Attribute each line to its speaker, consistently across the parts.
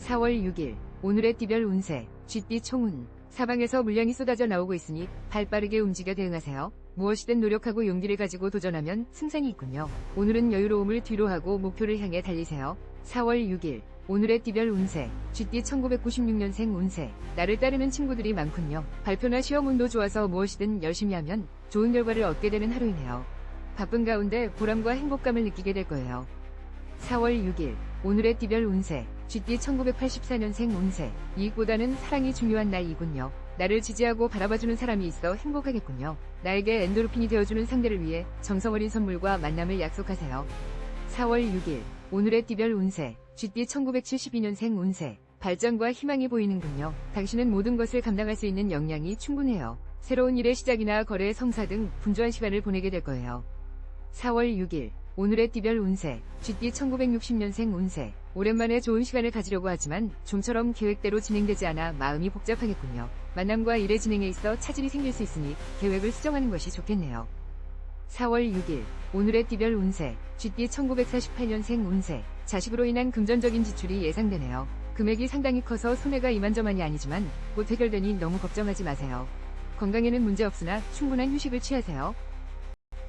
Speaker 1: 4월 6일 오늘의 띠별 운세 쥐띠 총운. 사방에서 물량이 쏟아져 나오고 있으니 발빠르게 움직여 대응하세요. 무엇이든 노력하고 용기를 가지고 도전하면 승산이 있군요. 오늘은 여유로움을 뒤로 하고 목표를 향해 달리세요. 4월 6일 오늘의 띠별 운세 쥐띠 1996년생 운세. 나를 따르는 친구들이 많군요. 발표나 시험 운도 좋아서 무엇이든 열심히 하면 좋은 결과를 얻게 되는 하루이네요. 바쁜 가운데 보람과 행복감을 느끼게 될 거예요. 4월 6일 오늘의 띠별 운세 쥐띠 1984년생 운세. 이익보다는 사랑이 중요한 날이군요. 나를 지지하고 바라봐주는 사람이 있어 행복하겠군요. 나에게 엔도르핀이 되어주는 상대를 위해 정성어린 선물과 만남을 약속하세요. 4월 6일 오늘의 띠별 운세 쥐띠 1972년생 운세. 발전과 희망이 보이는군요. 당신은 모든 것을 감당할 수 있는 역량이 충분해요. 새로운 일의 시작이나 거래, 성사 등 분주한 시간을 보내게 될 거예요. 4월 6일 오늘의 띠별 운세 쥐띠 1960년생 운세. 오랜만에 좋은 시간을 가지려고 하지만 좀처럼 계획대로 진행되지 않아 마음이 복잡하겠군요. 만남과 일의 진행에 있어 차질이 생길 수 있으니 계획을 수정하는 것이 좋겠네요. 4월 6일 오늘의 띠별 운세 쥐띠 1948년생 운세. 자식으로 인한 금전적인 지출이 예상되네요. 금액이 상당히 커서 손해가 이만저만이 아니지만 곧 해결되니 너무 걱정하지 마세요. 건강에는 문제없으나 충분한 휴식을 취하세요.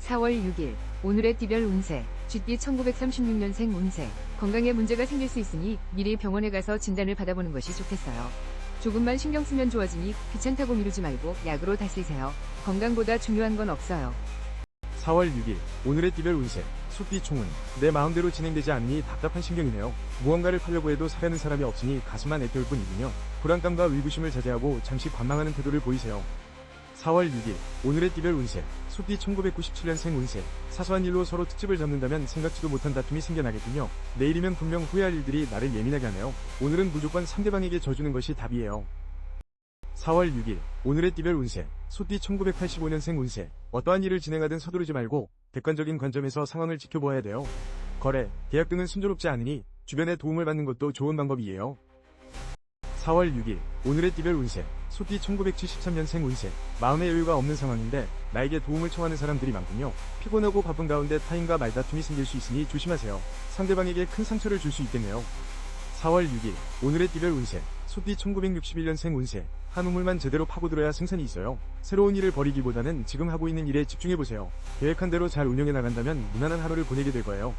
Speaker 1: 4월 6일 오늘의 띠별 운세 쥐띠 1936년생 운세. 건강에 문제가 생길 수 있으니 미리 병원에 가서 진단을 받아보는 것이 좋겠어요. 조금만 신경 쓰면 좋아지니 귀찮다고 미루지 말고 약으로 다스리세요. 건강보다 중요한 건 없어요.
Speaker 2: 4월 6일 오늘의 띠별 운세 숫띠 총운. 내 마음대로 진행되지 않으니 답답한 심경이네요. 무언가를 팔려고 해도 사려는 사람이 없으니 가슴만 애태울 뿐이군요. 불안감과 의구심을 자제하고 잠시 관망하는 태도를 보이세요. 4월 6일 오늘의 띠별 운세 숫띠 1997년생 운세. 사소한 일로 서로 특집을 잡는다면 생각지도 못한 다툼이 생겨나겠군요. 내일이면 분명 후회할 일들이 나를 예민하게 하네요. 오늘은 무조건 상대방에게 져주는 것이 답이에요. 4월 6일 오늘의 띠별 운세 숫띠 1985년생 운세. 어떠한 일을 진행하든 서두르지 말고 객관적인 관점에서 상황을 지켜보아야 돼요. 거래, 계약 등은 순조롭지 않으니 주변의 도움을 받는 것도 좋은 방법이에요. 4월 6일 오늘의 띠별 운세 숫띠 1973년생 운세. 마음의 여유가 없는 상황인데 나에게 도움을 청하는 사람들이 많군요. 피곤하고 바쁜 가운데 타인과 말다툼이 생길 수 있으니 조심하세요. 상대방에게 큰 상처를 줄 수 있겠네요. 4월 6일 오늘의 띠별 운세 숫띠 1961년생 운세. 한 우물만 제대로 파고들어야 생산이 있어요. 새로운 일을 벌이기보다는 지금 하고 있는 일에 집중해보세요. 계획한 대로 잘 운영해 나간다면 무난한 하루를 보내게 될 거예요.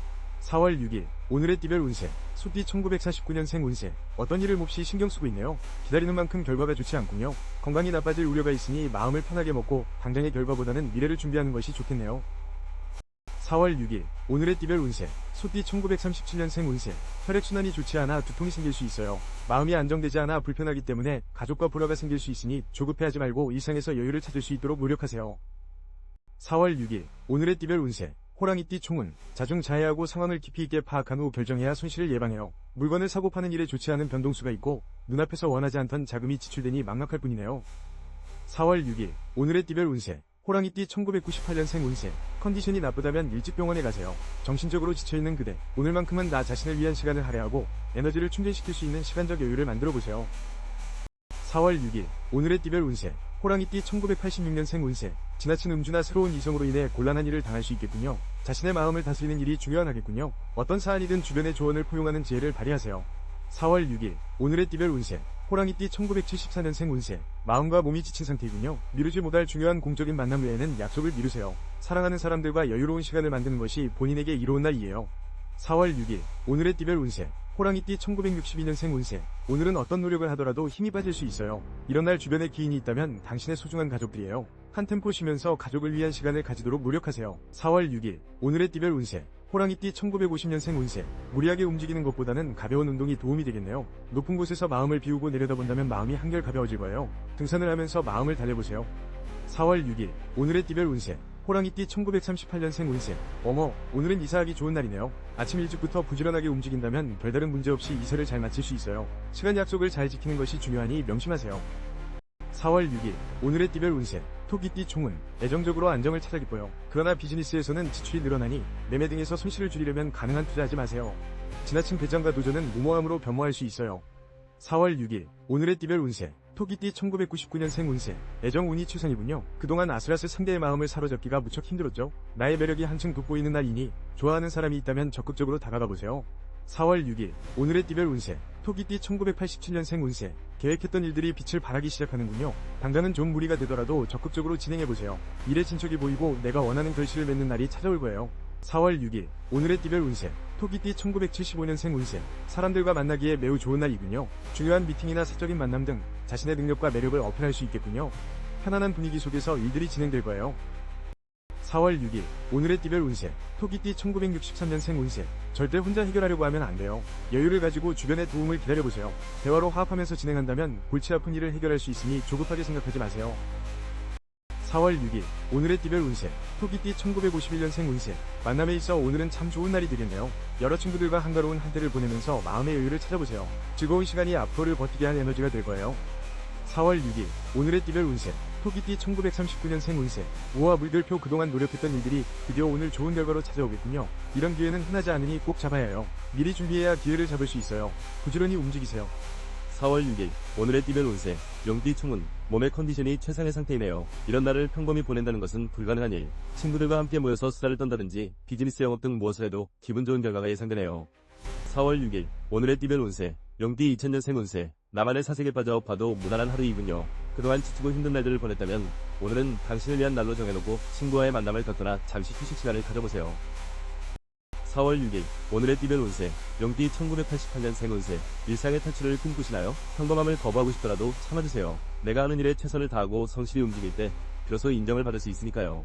Speaker 2: 4월 6일 오늘의 띠별 운세 숫띠 1949년생 운세. 어떤 일을 몹시 신경 쓰고 있네요. 기다리는 만큼 결과가 좋지 않군요. 건강이 나빠질 우려가 있으니 마음을 편하게 먹고 당장의 결과보다는 미래를 준비하는 것이 좋겠네요. 4월 6일 오늘의 띠별 운세 숫띠 1937년생 운세. 혈액순환이 좋지 않아 두통이 생길 수 있어요. 마음이 안정되지 않아 불편하기 때문에 가족과 불화가 생길 수 있으니 조급해하지 말고 일상에서 여유를 찾을 수 있도록 노력하세요. 4월 6일 오늘의 띠별 운세 호랑이띠 총운. 자중자애하고 상황을 깊이 있게 파악한 후 결정해야 손실을 예방해요. 물건을 사고 파는 일에 좋지 않은 변동수가 있고 눈앞에서 원하지 않던 자금이 지출되니 막막할 뿐이네요. 4월 6일 오늘의 띠별 운세 호랑이띠 1998년생 운세. 컨디션이 나쁘다면 일찍 병원에 가세요. 정신적으로 지쳐있는 그대, 오늘만큼은 나 자신을 위한 시간을 할애하고 에너지를 충전시킬 수 있는 시간적 여유를 만들어보세요. 4월 6일 오늘의 띠별 운세 호랑이띠 1986년생 운세. 지나친 음주나 새로운 이성으로 인해 곤란한 일을 당할 수 있겠군요. 자신의 마음을 다스리는 일이 중요하겠군요. 어떤 사안이든 주변의 조언을 포용하는 지혜를 발휘하세요. 4월 6일 오늘의 띠별 운세 호랑이띠 1974년생 운세. 마음과 몸이 지친 상태이군요. 미루지 못할 중요한 공적인 만남 외에는 약속을 미루세요. 사랑하는 사람들과 여유로운 시간을 만드는 것이 본인에게 이로운 날이에요. 4월 6일 오늘의 띠별 운세 호랑이띠 1962년생 운세. 오늘은 어떤 노력을 하더라도 힘이 빠질 수 있어요. 이런 날 주변에 기인이 있다면 당신의 소중한 가족들이에요. 한 템포 쉬면서 가족을 위한 시간을 가지도록 노력하세요. 4월 6일 오늘의 띠별 운세 호랑이띠 1950년생 운세. 무리하게 움직이는 것보다는 가벼운 운동이 도움이 되겠네요. 높은 곳에서 마음을 비우고 내려다본다면 마음이 한결 가벼워질 거예요. 등산을 하면서 마음을 달래보세요. 4월 6일 오늘의 띠별 운세 호랑이띠 1938년생 운세. 어머, 오늘은 이사하기 좋은 날이네요. 아침 일찍부터 부지런하게 움직인다면 별다른 문제 없이 이사를 잘 마칠 수 있어요. 시간 약속을 잘 지키는 것이 중요하니 명심하세요. 4월 6일 오늘의 띠별 운세 토끼띠 총운. 애정적으로 안정을 찾아 기뻐요. 그러나 비즈니스에서는 지출이 늘어나니 매매 등에서 손실을 줄이려면 가능한 투자하지 마세요. 지나친 배짱과 도전은 무모함으로 변모할 수 있어요. 4월 6일 오늘의 띠별 운세 토끼띠 1999년생 운세. 애정운이 최선이군요. 그동안 아슬아슬 상대의 마음을 사로잡기가 무척 힘들었죠. 나의 매력이 한층 돋보이는 날이니 좋아하는 사람이 있다면 적극적으로 다가가보세요. 4월 6일 오늘의 띠별 운세 토끼띠 1987년생 운세 계획했던 일들이 빛을 발하기 시작하는군요. 당장은 좀 무리가 되더라도 적극적으로 진행해보세요. 일에 진척이 보이고 내가 원하는 결실을 맺는 날이 찾아올 거예요. 4월 6일 오늘의 띠별 운세 토끼띠 1975년생 운세 사람들과 만나기에 매우 좋은 날이군요. 중요한 미팅이나 사적인 만남 등 자신의 능력과 매력을 어필할 수 있겠군요. 편안한 분위기 속에서 일들이 진행될 거예요. 4월 6일 오늘의 띠별 운세 토끼띠 1963년생 운세 절대 혼자 해결하려고 하면 안 돼요. 여유를 가지고 주변의 도움을 기다려보세요. 대화로 화합하면서 진행한다면 골치 아픈 일을 해결할 수 있으니 조급하게 생각하지 마세요. 4월 6일 오늘의 띠별 운세 토끼띠 1951년생 운세 만남에 있어 오늘은 참 좋은 날이 되겠네요. 여러 친구들과 한가로운 한때를 보내면서 마음의 여유를 찾아보세요. 즐거운 시간이 앞으로를 버티게 할 에너지가 될 거예요. 4월 6일 오늘의 띠별 운세 토끼띠 1939년생 운세 우와 물결표 그동안 노력했던 일들이 드디어 오늘 좋은 결과로 찾아오겠군요. 이런 기회는 흔하지 않으니 꼭 잡아야 해요. 미리 준비해야 기회를 잡을 수 있어요. 부지런히 움직이세요.
Speaker 3: 4월 6일 오늘의 띠별 운세 용띠 충운 몸의 컨디션이 최상의 상태이네요. 이런 날을 평범히 보낸다는 것은 불가능한 일. 친구들과 함께 모여서 수다를 떤다든지 비즈니스 영업 등 무엇을 해도 기분 좋은 결과가 예상되네요. 4월 6일 오늘의 띠별 운세 용띠 2000년생 운세 나만의 사색에 빠져 봐도 무난한 하루이군요. 그동안 지치고 힘든 날들을 보냈다면 오늘은 당신을 위한 날로 정해놓고 친구와의 만남을 갖거나 잠시 휴식 시간을 가져보세요. 4월 6일 오늘의 띠별 운세 용띠 1988년생 운세 일상의 탈출을 꿈꾸시나요? 평범함을 거부하고 싶더라도 참아주세요. 내가 하는 일에 최선을 다하고 성실히 움직일 때 비로소 인정을 받을 수 있으니까요.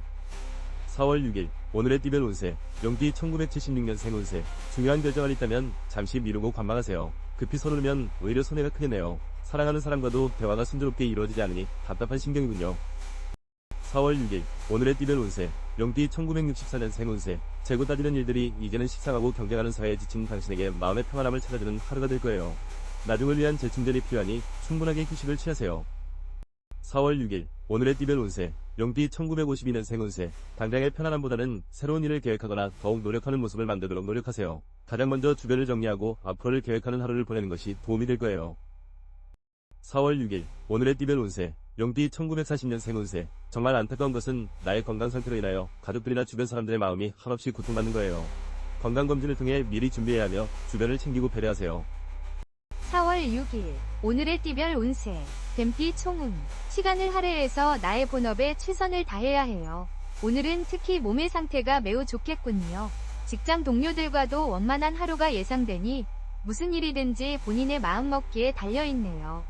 Speaker 3: 4월 6일 오늘의 띠별 운세 용띠 1976년생 운세 중요한 결정을 있다면 잠시 미루고 관망하세요. 급히 서두르면 오히려 손해가 크겠네요. 사랑하는 사람과도 대화가 순조롭게 이루어지지 않으니 답답한 심경이군요. 4월 6일 오늘의 띠별 운세 용띠 1964년생 운세 재고 따지는 일들이 이제는 식상하고 경쟁하는 사회에 지친 당신에게 마음의 평안함을 찾아주는 하루가 될 거예요. 나중을 위한 재충전이 필요하니 충분하게 휴식을 취하세요. 4월 6일 오늘의 띠별 운세 용띠 1952년생 운세 당장의 편안함보다는 새로운 일을 계획하거나 더욱 노력하는 모습을 만들도록 노력하세요. 가장 먼저 주변을 정리하고 앞으로를 계획하는 하루를 보내는 것이 도움이 될 거예요. 4월 6일 오늘의 띠별 운세 용띠 1940년생 운세 정말 안타까운 것은 나의 건강 상태로 인하여 가족들이나 주변 사람들의 마음이 한없이 고통받는 거예요. 건강검진을 통해 미리 준비해야 하며 주변을 챙기고 배려하세요.
Speaker 4: 4월 6일 오늘의 띠별 운세 뱀띠 총운 시간을 할애해서 나의 본업에 최선을 다해야 해요. 오늘은 특히 몸의 상태가 매우 좋겠군요. 직장 동료들과도 원만한 하루가 예상되니 무슨 일이든지 본인의 마음먹기에 달려있네요.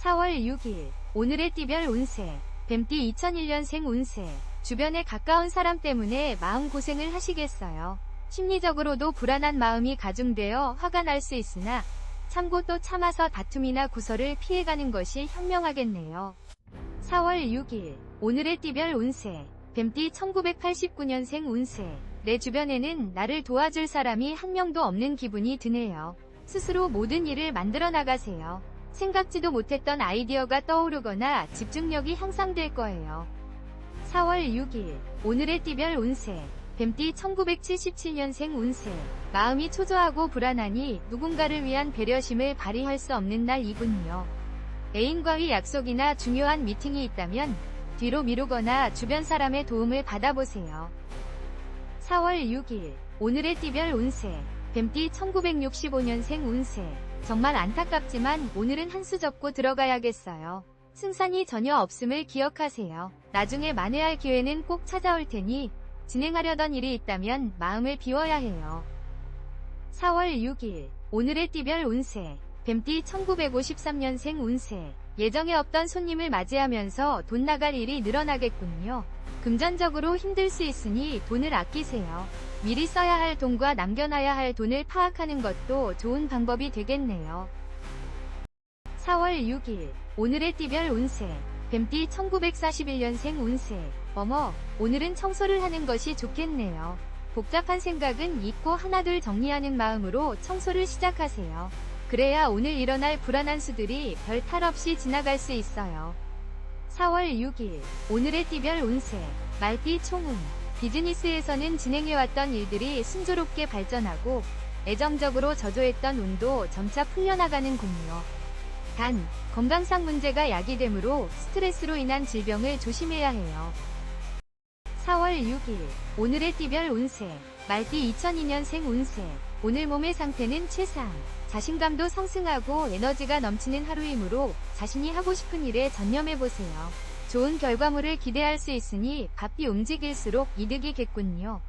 Speaker 4: 4월 6일 오늘의 띠별 운세 뱀띠 2001년생 운세 주변에 가까운 사람 때문에 마음고생을 하시겠어요. 심리적으로도 불안한 마음이 가중되어 화가 날 수 있으나 참고 또 참아서 다툼이나 구설을 피해가는 것이 현명하겠네요. 4월 6일 오늘의 띠별 운세 뱀띠 1989년생 운세 내 주변에는 나를 도와줄 사람이 한 명도 없는 기분이 드네요. 스스로 모든 일을 만들어 나가세요. 생각지도 못했던 아이디어가 떠오르거나 집중력이 향상될 거예요. 4월 6일 오늘의 띠별 운세 뱀띠 1977년생 운세 마음이 초조하고 불안하니 누군가를 위한 배려심을 발휘할 수 없는 날이군요. 애인과의 약속이나 중요한 미팅이 있다면 뒤로 미루거나 주변 사람의 도움을 받아보세요. 4월 6일 오늘의 띠별 운세 뱀띠 1965년생 운세 정말 안타깝지만 오늘은 한 수 접고 들어가야겠어요. 승산이 전혀 없음을 기억하세요. 나중에 만회할 기회는 꼭 찾아올 테니 진행하려던 일이 있다면 마음을 비워야 해요. 4월 6일 오늘의 띠별 운세 뱀띠 1953년생 운세 예정에 없던 손님을 맞이하면서 돈 나갈 일이 늘어나겠군요. 금전적으로 힘들 수 있으니 돈을 아끼세요. 미리 써야 할 돈과 남겨놔야 할 돈을 파악하는 것도 좋은 방법이 되겠네요. 4월 6일 오늘의 띠별 운세 뱀띠 1941년생 운세 어머 오늘은 청소를 하는 것이 좋겠네요. 복잡한 생각은 잊고 하나둘 정리하는 마음으로 청소를 시작하세요. 그래야 오늘 일어날 불안한 수들이 별 탈 없이 지나갈 수 있어요. 4월 6일 오늘의 띠별 운세 말띠 총운 비즈니스에서는 진행해왔던 일들이 순조롭게 발전하고 애정적으로 저조했던 운도 점차 풀려나가는군요. 단 건강상 문제가 야기되므로 스트레스로 인한 질병을 조심해야 해요. 4월 6일 오늘의 띠별 운세 말띠 2002년생 운세 오늘 몸의 상태는 최상. 자신감도 상승하고 에너지가 넘치는 하루이므로 자신이 하고 싶은 일에 전념해보세요. 좋은 결과물을 기대할 수 있으니 바삐 움직일수록 이득이겠군요.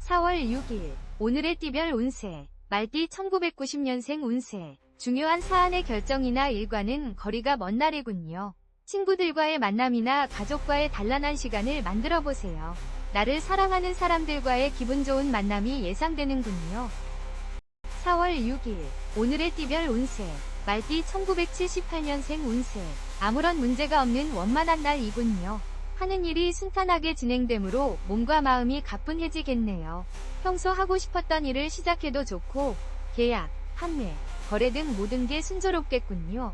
Speaker 4: 4월 6일 오늘의 띠별 운세. 말띠 1990년생 운세. 중요한 사안의 결정이나 일과는 거리가 먼 날이군요. 친구들과의 만남이나 가족과의 단란한 시간을 만들어보세요. 나를 사랑하는 사람들과의 기분 좋은 만남이 예상되는군요. 4월 6일 오늘의 띠별 운세. 말띠 1978년생 운세. 아무런 문제가 없는 원만한 날이군요. 하는 일이 순탄하게 진행되므로 몸과 마음이 가뿐해지겠네요. 평소 하고 싶었던 일을 시작해도 좋고 계약, 판매, 거래 등 모든 게 순조롭겠군요.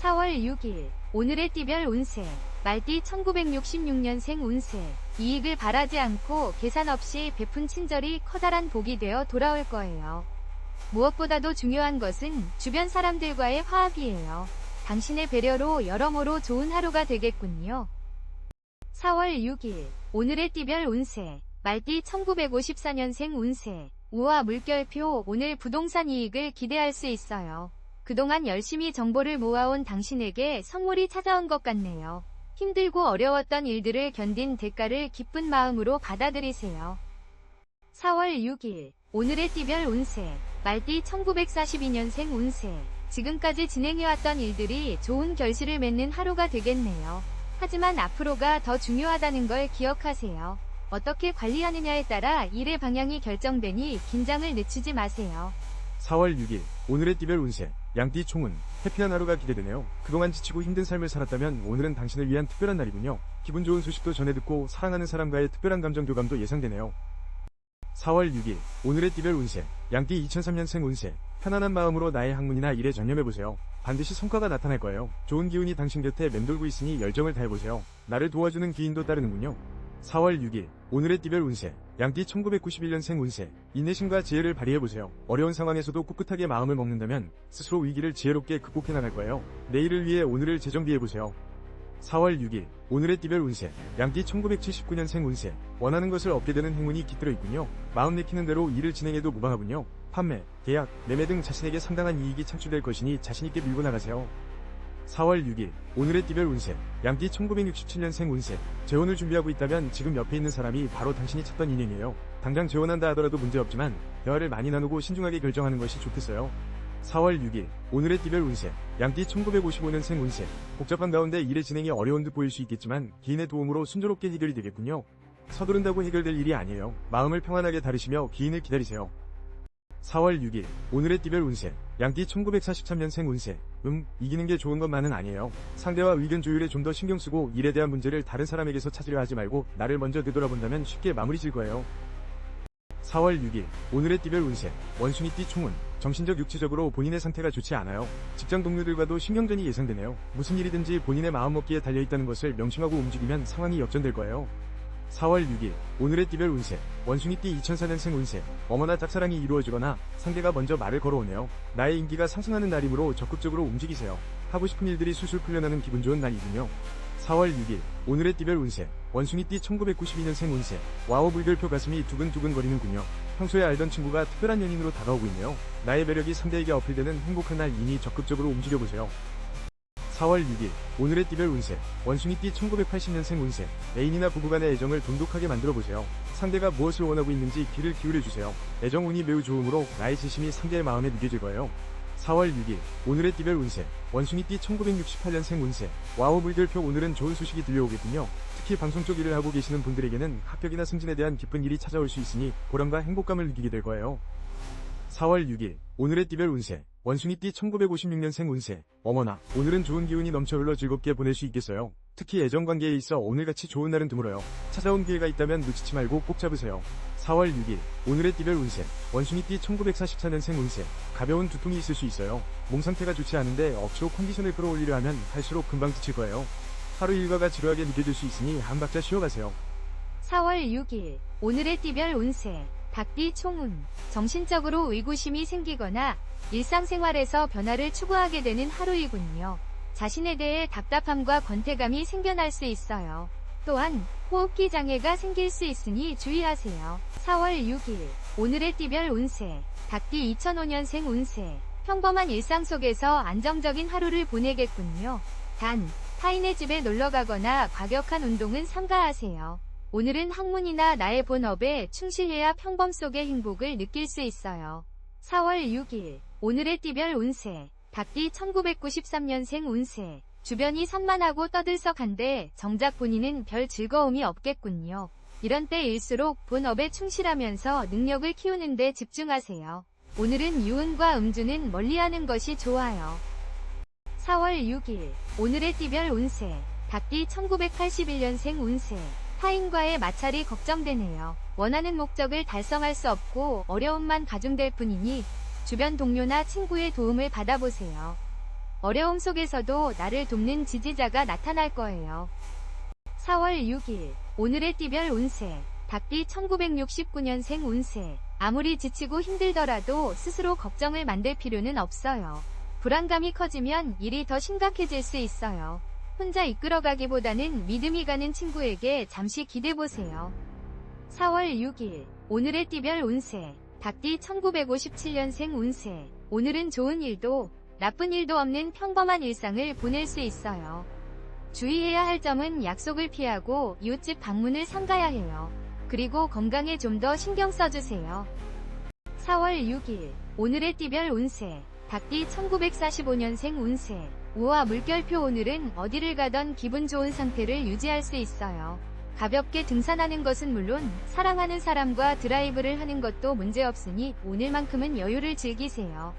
Speaker 4: 4월 6일 오늘의 띠별 운세. 말띠 1966년생 운세. 이익을 바라지 않고 계산 없이 베푼 친절이 커다란 복이 되어 돌아올 거예요. 무엇보다도 중요한 것은 주변 사람들과의 화합이에요. 당신의 배려로 여러모로 좋은 하루가 되겠군요. 4월 6일 오늘의 띠별 운세. 말띠 1954년생 운세. 우와 물결표. 오늘 부동산 이익을 기대할 수 있어요. 그동안 열심히 정보를 모아온 당신에게 선물이 찾아온 것 같네요. 힘들고 어려웠던 일들을 견딘 대가를 기쁜 마음으로 받아들이세요. 4월 6일 오늘의 띠별 운세. 말띠 1942년생 운세. 지금까지 진행해왔던 일들이 좋은 결실을 맺는 하루가 되겠네요. 하지만 앞으로가 더 중요하다는 걸 기억하세요. 어떻게 관리하느냐에 따라 일의 방향이 결정되니 긴장을 늦추지 마세요.
Speaker 2: 4월 6일 오늘의 띠별 운세. 양띠 총운. 해피한 하루가 기대되네요. 그동안 지치고 힘든 삶을 살았다면 오늘은 당신을 위한 특별한 날이군요. 기분 좋은 소식도 전해 듣고 사랑하는 사람과의 특별한 감정 교감도 예상되네요. 4월 6일 오늘의 띠별 운세. 양띠 2003년생 운세. 편안한 마음으로 나의 학문이나 일에 전념해보세요. 반드시 성과가 나타날 거예요. 좋은 기운이 당신 곁에 맴돌고 있으니 열정을 다해보세요. 나를 도와주는 기인도 따르는군요. 4월 6일 오늘의 띠별 운세. 양띠 1991년생 운세. 인내심과 지혜를 발휘해보세요. 어려운 상황에서도 꿋꿋하게 마음을 먹는다면 스스로 위기를 지혜롭게 극복해 나갈 거예요. 내일을 위해 오늘을 재정비해보세요. 4월 6일 오늘의 띠별 운세. 양띠 1979년생 운세. 원하는 것을 얻게 되는 행운이 깃들어 있군요. 마음 내키는 대로 일을 진행해도 무방하군요. 판매, 계약, 매매 등 자신에게 상당한 이익이 창출될 것이니 자신있게 밀고 나가세요. 4월 6일 오늘의 띠별 운세. 양띠 1967년생 운세. 재혼을 준비하고 있다면 지금 옆에 있는 사람이 바로 당신이 찾던 인연이에요. 당장 재혼한다 하더라도 문제없지만 대화를 많이 나누고 신중하게 결정하는 것이 좋겠어요. 4월 6일 오늘의 띠별 운세. 양띠 1955년생 운세. 복잡한 가운데 일의 진행이 어려운 듯 보일 수 있겠지만 기인의 도움으로 순조롭게 해결이 되겠군요. 서두른다고 해결될 일이 아니에요. 마음을 평안하게 다루시며 기인을 기다리세요. 4월 6일 오늘의 띠별 운세. 양띠 1943년생 운세. 이기는 게 좋은 것만은 아니에요. 상대와 의견 조율에 좀 더 신경 쓰고 일에 대한 문제를 다른 사람에게서 찾으려 하지 말고 나를 먼저 되돌아본다면 쉽게 마무리 질 거예요. 4월 6일 오늘의 띠별 운세. 원숭이띠 총운. 정신적 육체적으로 본인의 상태가 좋지 않아요. 직장 동료들과도 신경전이 예상되네요. 무슨 일이든지 본인의 마음먹기에 달려있다는 것을 명심하고 움직이면 상황이 역전될 거예요. 4월 6일 오늘의 띠별 운세. 원숭이띠 2004년생 운세. 어머나 짝사랑이 이루어지거나 상대가 먼저 말을 걸어오네요. 나의 인기가 상승하는 날이므로 적극적으로 움직이세요. 하고 싶은 일들이 술술 풀려나는 기분 좋은 날이군요. 4월 6일 오늘의 띠별 운세. 원숭이띠 1992년생 운세. 와우 물결표 가슴이 두근두근 거리는군요. 평소에 알던 친구가 특별한 연인으로 다가오고 있네요. 나의 매력이 상대에게 어필되는 행복한 날이니 적극적으로 움직여보세요. 4월 6일 오늘의 띠별 운세. 원숭이띠 1980년생 운세. 애인이나 부부간의 애정을 돈독하게 만들어보세요. 상대가 무엇을 원하고 있는지 귀를 기울여주세요. 애정 운이 매우 좋으므로 나의 진심이 상대의 마음에 느껴질 거예요. 4월 6일 오늘의 띠별 운세. 원숭이띠 1968년생 운세. 와우 물결표. 오늘은 좋은 소식이 들려오겠군요. 특히 방송 쪽 일을 하고 계시는 분들에게는 합격이나 승진에 대한 기쁜 일이 찾아올 수 있으니 보람과 행복감을 느끼게 될 거예요. 4월 6일 오늘의 띠별 운세. 원숭이띠 1956년생 운세. 어머나 오늘은 좋은 기운이 넘쳐 흘러 즐겁게 보낼 수 있겠어요. 특히 애정관계에 있어 오늘같이 좋은 날은 드물어요. 찾아온 기회가 있다면 놓치지 말고 꼭 잡으세요. 4월 6일 오늘의 띠별 운세. 원숭이띠 1944년생 운세. 가벼운 두통이 있을 수 있어요. 몸 상태가 좋지 않은데 억지로 컨디션을 끌어올리려 하면 할수록 금방 지칠 거예요. 하루 일과가 지루하게 느껴질 수 있으니 한 박자 쉬어가세요.
Speaker 4: 4월 6일 오늘의 띠별 운세. 닭띠 총운. 정신적으로 의구심이 생기거나 일상생활에서 변화를 추구하게 되는 하루이군요. 자신에 대해 답답함과 권태감이 생겨날 수 있어요. 또한 호흡기 장애가 생길 수 있으니 주의하세요. 4월 6일 오늘의 띠별 운세 닭띠 2005년생 운세 평범한 일상 속에서 안정적인 하루를 보내겠군요. 단, 타인의 집에 놀러가거나 과격한 운동은 삼가하세요. 오늘은 학문이나 나의 본업에 충실해야 평범 속의 행복을 느낄 수 있어요. 4월 6일 오늘의 띠별 운세 닭띠 1993년생 운세 주변이 산만하고 떠들썩한데 정작 본인은 별 즐거움이 없겠군요. 이런 때일수록 본업에 충실하면서 능력을 키우는 데 집중하세요. 오늘은 유운과 음주는 멀리하는 것이 좋아요. 4월 6일 오늘의 띠별 운세 닭띠 1981년생 운세 타인과의 마찰이 걱정되네요. 원하는 목적을 달성할 수 없고 어려움만 가중될 뿐이니 주변 동료나 친구의 도움을 받아보세요. 어려움 속에서도 나를 돕는 지지자가 나타날 거예요. 4월 6일 오늘의 띠별 운세 닭띠 1969년생 운세 아무리 지치고 힘들더라도 스스로 걱정을 만들 필요는 없어요. 불안감이 커지면 일이 더 심각해질 수 있어요. 혼자 이끌어가기보다는 믿음이 가는 친구에게 잠시 기대보세요. 4월 6일 오늘의 띠별 운세 닭띠 1957년생 운세 오늘은 좋은 일도 나쁜 일도 없는 평범한 일상을 보낼 수 있어요. 주의해야 할 점은 약속을 피하고 이웃집 방문을 삼가야 해요. 그리고 건강에 좀 더 신경 써주세요. 4월 6일 오늘의 띠별 운세 닭띠 1945년생 운세 우와 물결표 오늘은 어디를 가던 기분 좋은 상태를 유지할 수 있어요. 가볍게 등산하는 것은 물론 사랑하는 사람과 드라이브를 하는 것도 문제없으니 오늘만큼은 여유를 즐기세요.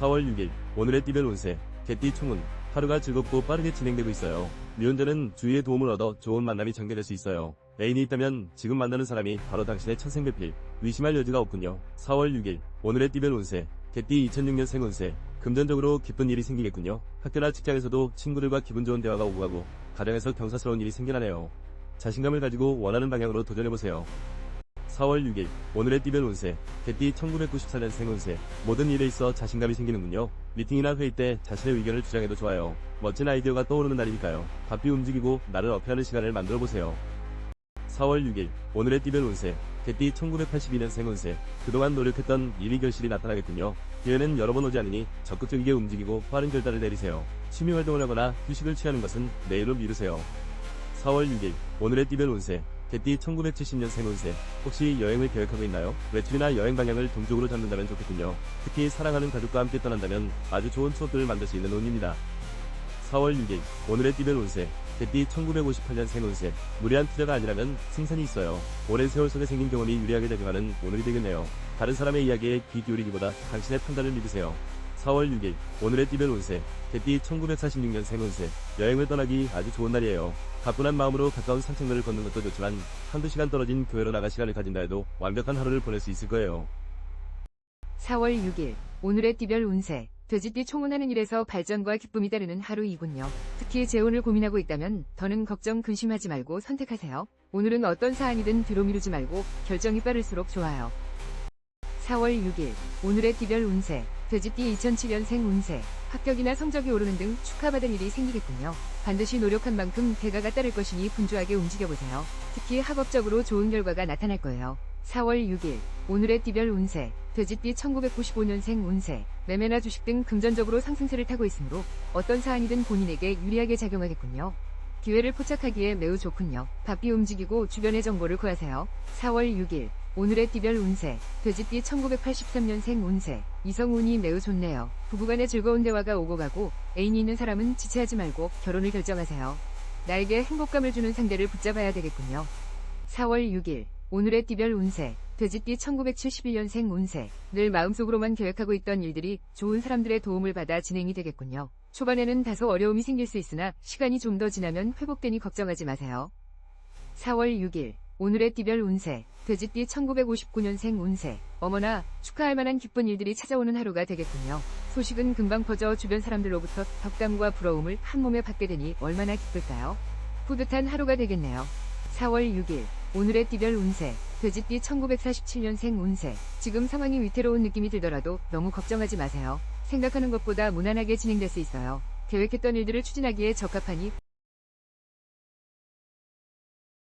Speaker 3: 4월 6일 오늘의 띠별 운세 개띠 총운 하루가 즐겁고 빠르게 진행되고 있어요. 미혼자는 주위의 도움을 얻어 좋은 만남이 전개될 수 있어요. 애인이 있다면 지금 만나는 사람이 바로 당신의 천생배필 의심할 여지가 없군요. 4월 6일 오늘의 띠별 운세 개띠 2006년생 운세 금전적으로 기쁜 일이 생기겠군요. 학교나 직장에서도 친구들과 기분 좋은 대화가 오고 가고 가정에서 경사스러운 일이 생겨나네요. 자신감을 가지고 원하는 방향으로 도전해보세요. 4월 6일 오늘의 띠별 운세 개띠 1994년생 운세 모든 일에 있어 자신감이 생기는군요. 미팅이나 회의 때 자신의 의견을 주장해도 좋아요. 멋진 아이디어가 떠오르는 날이니까요. 바삐 움직이고 나를 어필하는 시간을 만들어보세요. 4월 6일 오늘의 띠별 운세 개띠 1982년생 운세 그동안 노력했던 일이 결실이 나타나겠군요. 기회는 여러 번 오지 않으니 적극적이게 움직이고 빠른 결단을 내리세요. 취미활동을 하거나 휴식을 취하는 것은 내일로 미루세요. 4월 6일 오늘의 띠별 운세 개띠 1970년생 운세 혹시 여행을 계획하고 있나요? 외출이나 여행 방향을 동쪽으로 잡는다면 좋겠군요. 특히 사랑하는 가족과 함께 떠난다면 아주 좋은 추억들을 만들 수 있는 운입니다. 4월 6일 오늘의 띠별 운세 개띠 1958년생 운세 무리한 투자가 아니라면 승산이 있어요. 오랜 세월 속에 생긴 경험이 유리하게 작용하는 오늘이 되겠네요. 다른 사람의 이야기에 귀 기울이기보다 당신의 판단을 믿으세요. 4월 6일 오늘의 띠별 운세 개띠 1946년생 운세 여행을 떠나기 아주 좋은 날이에요. 가뿐한 마음으로 가까운 산책로를 걷는 것도 좋지만 한두 시간 떨어진 교회로 나가 시간을 가진다 해도 완벽한 하루를 보낼 수 있을 거예요.
Speaker 1: 4월 6일 오늘의 띠별 운세 돼지띠 총운하는 일에서 발전과 기쁨이 따르는 하루이군요. 특히 재혼을 고민하고 있다면 더는 걱정 근심하지 말고 선택하세요. 오늘은 어떤 사안이든 뒤로 미루지 말고 결정이 빠를수록 좋아요. 4월 6일 오늘의 띠별 운세 돼지띠 2007년생 운세 합격이나 성적이 오르는 등 축하받을 일이 생기겠군요. 반드시 노력한 만큼 대가가 따를 것이니 분주하게 움직여보세요. 특히 학업적으로 좋은 결과가 나타날 거예요. 4월 6일 오늘의 띠별 운세 돼지띠 1995년생 운세 매매나 주식 등 금전적으로 상승세를 타고 있으므로 어떤 사안이든 본인에게 유리하게 작용하겠군요. 기회를 포착하기에 매우 좋군요. 바삐 움직이고 주변의 정보를 구하세요. 4월 6일 오늘의 띠별 운세 돼지띠 1983년생 운세 이성운이 매우 좋네요. 부부간의 즐거운 대화가 오고 가고 애인이 있는 사람은 지체하지 말고 결혼을 결정하세요. 나에게 행복감을 주는 상대를 붙잡아야 되겠군요. 4월 6일 오늘의 띠별 운세 돼지띠 1971년생 운세 늘 마음속으로만 계획하고 있던 일들이 좋은 사람들의 도움을 받아 진행이 되겠군요. 초반에는 다소 어려움이 생길 수 있으나 시간이 좀 더 지나면 회복되니 걱정하지 마세요. 4월 6일 오늘의 띠별 운세 돼지띠 1959년생 운세 어머나 축하할 만한 기쁜 일들이 찾아오는 하루가 되겠군요. 소식은 금방 퍼져 주변 사람들로부터 덕담과 부러움을 한몸에 받게 되니 얼마나 기쁠까요? 뿌듯한 하루가 되겠네요. 4월 6일 오늘의 띠별 운세 돼지띠 1947년생 운세 지금 상황이 위태로운 느낌이 들더라도 너무 걱정하지 마세요. 생각하는 것보다 무난하게 진행될 수 있어요. 계획했던 일들을 추진하기에 적합하니